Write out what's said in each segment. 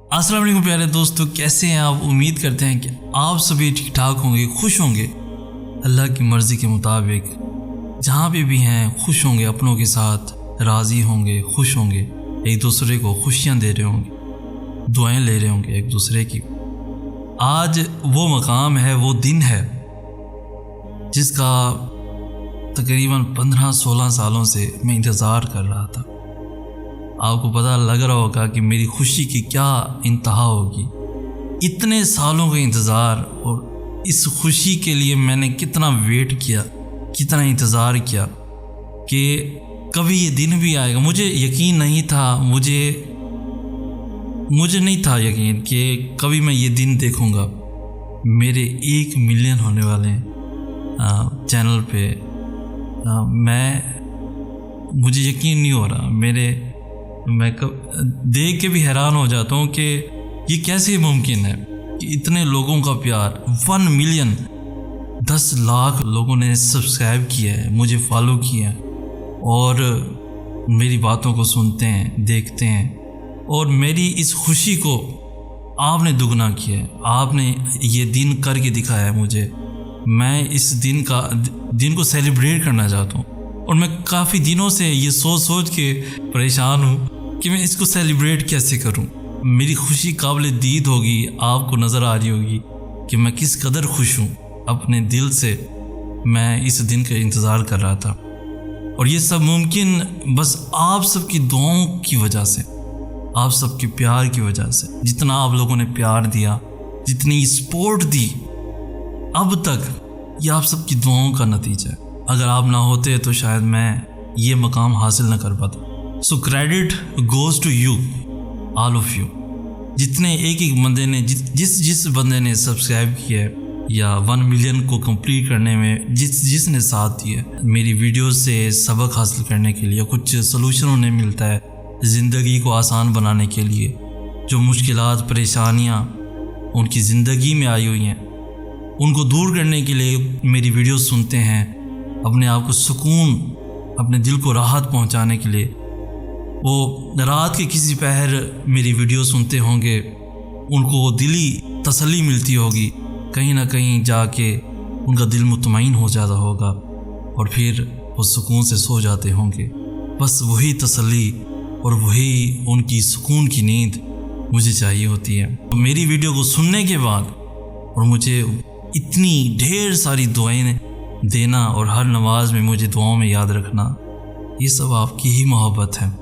अस्सलाम वालेकुम प्यारे दोस्तों, कैसे हैं आप। उम्मीद करते हैं कि आप सभी ठीक ठाक होंगे, खुश होंगे अल्लाह की मर्ज़ी के मुताबिक। जहाँ पे भी हैं खुश होंगे, अपनों के साथ राज़ी होंगे, खुश होंगे, एक दूसरे को खुशियाँ दे रहे होंगे, दुआएं ले रहे होंगे एक दूसरे की। आज वो मकाम है, वो दिन है जिसका तकरीबन 15-16 सालों से मैं इंतज़ार कर रहा था। आपको पता लग रहा होगा कि मेरी खुशी की क्या इंतहा होगी। इतने सालों का इंतज़ार, और इस खुशी के लिए मैंने कितना वेट किया, कितना इंतज़ार किया कि कभी ये दिन भी आएगा। मुझे यकीन नहीं था, मुझे नहीं था यकीन कि कभी मैं ये दिन देखूंगा। मेरे 1 मिलियन होने वाले हैं चैनल पे। मुझे यकीन नहीं हो रहा। मैं देख के भी हैरान हो जाता हूँ कि ये कैसे मुमकिन है कि इतने लोगों का प्यार। 1 मिलियन 10 लाख लोगों ने सब्सक्राइब किया है, मुझे फॉलो किया है और मेरी बातों को सुनते हैं, देखते हैं। और मेरी इस खुशी को आपने दुगना किया है, आपने ये दिन करके दिखाया है मुझे। मैं इस दिन को सेलिब्रेट करना चाहता हूँ और मैं काफ़ी दिनों से ये सोच के परेशान हूँ कि मैं इसको सेलिब्रेट कैसे करूं। मेरी खुशी काबिल दीद होगी, आपको नज़र आ रही होगी कि मैं किस कदर खुश हूं। अपने दिल से मैं इस दिन का इंतज़ार कर रहा था और ये सब मुमकिन बस आप सबकी दुआओं की वजह से, आप सबके प्यार की वजह से। जितना आप लोगों ने प्यार दिया, जितनी सपोर्ट दी अब तक, ये आप सबकी दुआओं का नतीजा है। अगर आप ना होते तो शायद मैं ये मकाम हासिल न कर पाता। So credit goes to you, all of you. जितने एक बंदे ने जिस बंदे ने सब्सक्राइब किया है या 1 मिलियन को कंप्लीट करने में जिसने साथ दिया, मेरी वीडियो से सबक हासिल करने के लिए कुछ सलूशन उन्हें मिलता है ज़िंदगी को आसान बनाने के लिए। जो मुश्किलात, परेशानियाँ उनकी ज़िंदगी में आई हुई हैं, उनको दूर करने के लिए मेरी वीडियो सुनते हैं। अपने आप को सुकून, अपने दिल को राहत पहुंचाने के लिए वो रात के किसी पहर मेरी वीडियो सुनते होंगे, उनको दिली तसल्ली मिलती होगी। कहीं ना कहीं जाके उनका दिल मुतमईन हो जाता होगा और फिर वो सुकून से सो जाते होंगे। बस वही तसल्ली और वही उनकी सुकून की नींद मुझे चाहिए होती है। तो मेरी वीडियो को सुनने के बाद और मुझे इतनी ढेर सारी दुआएं देना और हर नमाज में मुझे दुआओं में याद रखना, ये सब आपकी ही मोहब्बत है।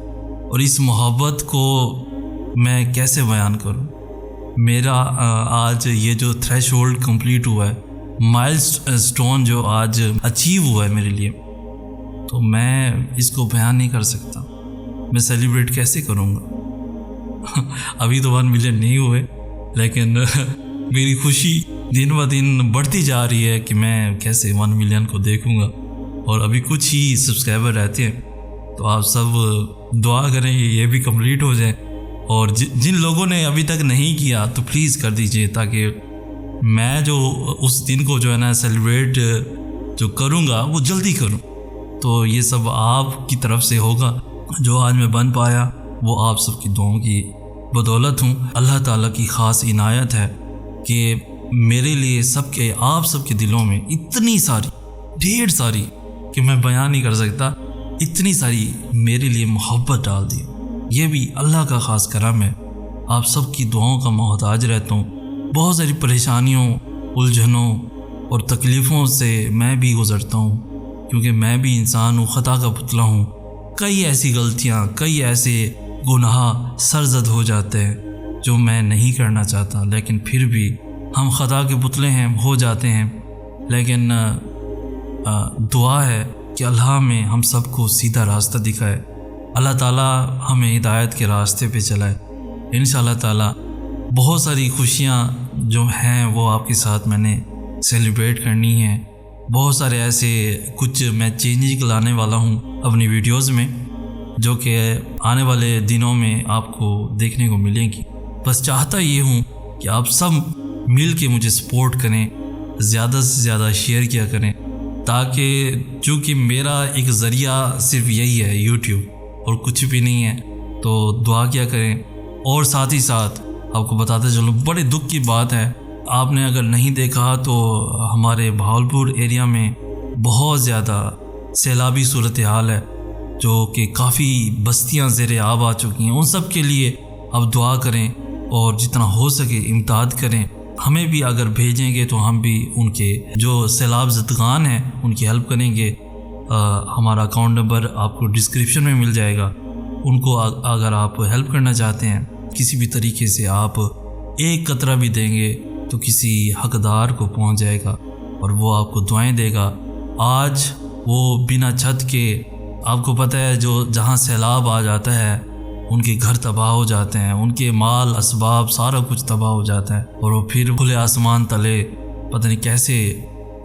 और इस मोहब्बत को मैं कैसे बयान करूं। मेरा आज ये जो थ्रेशोल्ड कंप्लीट हुआ है, माइलस्टोन जो आज अचीव हुआ है मेरे लिए, तो मैं इसको बयान नहीं कर सकता। मैं सेलिब्रेट कैसे करूंगा। अभी तो 1 मिलियन नहीं हुए, लेकिन मेरी खुशी दिन ब दिन बढ़ती जा रही है कि मैं कैसे 1 मिलियन को देखूंगा। और अभी कुछ ही सब्सक्राइबर रहते हैं, तो आप सब दुआ करें ये भी कंप्लीट हो जाए। और जिन लोगों ने अभी तक नहीं किया तो प्लीज़ कर दीजिए, ताकि मैं जो उस दिन को जो है ना सेलिब्रेट जो करूँगा वो जल्दी करूँ। तो ये सब आपकी तरफ से होगा। जो आज मैं बन पाया वो आप सबकी दुआओं की बदौलत हूँ। अल्लाह ताला की ख़ास इनायत है कि मेरे लिए आप सबके दिलों में इतनी सारी, ढेर सारी कि मैं बयान नहीं कर सकता, इतनी सारी मेरे लिए मोहब्बत डाल दी। ये भी अल्लाह का ख़ास करम है। आप सबकी दुआओं का मोहताज रहता हूँ। बहुत सारी परेशानियों, उलझनों और तकलीफ़ों से मैं भी गुज़रता हूँ, क्योंकि मैं भी इंसान हूँ, ख़ता का पुतला हूँ। कई ऐसी गलतियाँ, कई ऐसे गुनाह सरजद हो जाते हैं जो मैं नहीं करना चाहता, लेकिन फिर भी हम ख़ता के पुतले हैं, हो जाते हैं। लेकिन दुआ है कि अल्लाह में हम सबको सीधा रास्ता दिखाए, अल्लाह ताला हमें हिदायत के रास्ते पे चलाए। इंशाअल्लाह ताला बहुत सारी खुशियाँ जो हैं वो आपके साथ मैंने सेलिब्रेट करनी है। बहुत सारे ऐसे कुछ मैं चेंजेस लाने वाला हूँ अपनी वीडियोज़ में, जो कि आने वाले दिनों में आपको देखने को मिलेंगी। बस चाहता ये हूँ कि आप सब मिल के मुझे सपोर्ट करें, ज़्यादा से ज़्यादा शेयर किया करें, ताकि चूँकि मेरा एक ज़रिया सिर्फ यही है यूट्यूब और कुछ भी नहीं है, तो दुआ किया करें। और साथ ही साथ आपको बताते चलो, बड़े दुख की बात है। आपने अगर नहीं देखा तो हमारे भावलपुर एरिया में बहुत ज़्यादा सैलाबी सूरत हाल है, जो कि काफ़ी बस्तियां ज़ेरे आब आ चुकी हैं। उन सब के लिए अब दुआ करें और जितना हो सके इमदाद करें। हमें भी अगर भेजेंगे तो हम भी उनके जो सैलाब ज़दगान हैं उनकी हेल्प करेंगे। हमारा अकाउंट नंबर आपको डिस्क्रिप्शन में मिल जाएगा। उनको अगर आप हेल्प करना चाहते हैं किसी भी तरीके से, आप एक कतरा भी देंगे तो किसी हकदार को पहुंच जाएगा और वो आपको दुआएं देगा। आज वो बिना छत के, आपको पता है जो जहां सैलाब आ जाता है उनके घर तबाह हो जाते हैं, उनके माल असबाब सारा कुछ तबाह हो जाता है, और वो फिर खुले आसमान तले पता नहीं कैसे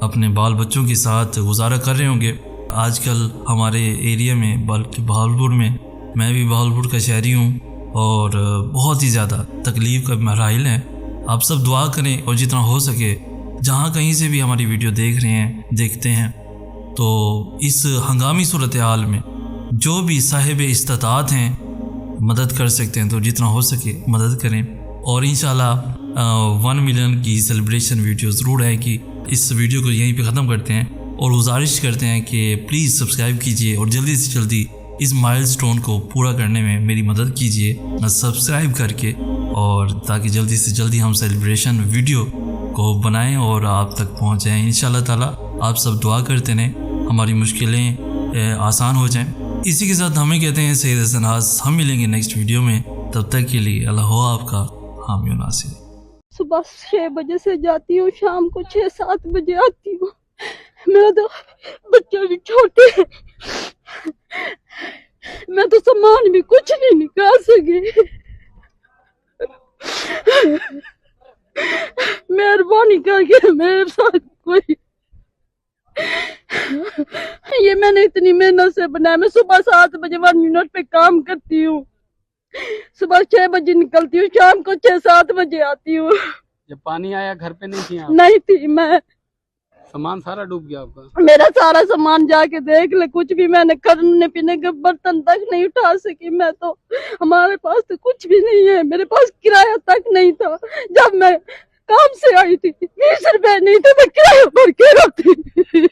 अपने बाल बच्चों के साथ गुजारा कर रहे होंगे। आजकल हमारे एरिया में, बल्कि भावलपुर में, मैं भी भावलपुर का शहरी हूँ, और बहुत ही ज़्यादा तकलीफ़ का मराहिल है। आप सब दुआ करें और जितना हो सके जहाँ कहीं से भी हमारी वीडियो देख रहे हैं, देखते हैं, तो इस हंगामी सूरत हाल में जो भी साहिब इस्तात हैं मदद कर सकते हैं तो जितना हो सके मदद करें। और इंशाल्लाह 1 मिलियन की सेलिब्रेशन वीडियो ज़रूर है कि इस वीडियो को यहीं पे ख़त्म करते हैं और गुजारिश करते हैं कि प्लीज़ सब्सक्राइब कीजिए और जल्दी से जल्दी इस माइलस्टोन को पूरा करने में मेरी मदद कीजिए सब्सक्राइब करके, और ताकि जल्दी से जल्दी हम सेलिब्रेशन वीडियो को बनाएं और आप तक पहुंच जाएं। इंशाल्लाह ताला आप सब दुआ करते रहें, हमारी मुश्किलें आसान हो जाएं। इसी के साथ हमें कहते हैं सैयद सनाज, हम मिलेंगे नेक्स्ट वीडियो में। तब तक के लिए अल्लाह हो आपका हामी और नासिर। सुबह 6 बजे से जाती हूँ, शाम को 6-7 बजे आती हूँ। मेरा तो बच्चे भी छोटे हैं, मैं तो सामान भी कुछ नहीं निकाल सकी। मेहरबानी करके मेरे साथ कोई, ये मैंने इतनी मेहनत से बनाया। मैं सुबह 7 बजे 1 मिनट पे काम करती हूँ, सुबह 6 बजे निकलती हूँ, शाम को 6-7 बजे आती हूँ। जब पानी आया घर पे नहीं थी आप? नहीं थी मैं, सामान सारा डूब गया आपका? मेरा सारा सामान जाके देख ले, कुछ भी मैंने खाने पीने के बर्तन तक नहीं उठा सकी। मैं तो, हमारे पास तो कुछ भी नहीं है, मेरे पास किराया तक नहीं था। जब मैं काम से आई थी 20 रुपए नहीं थे, मैं किराया भर के रहती।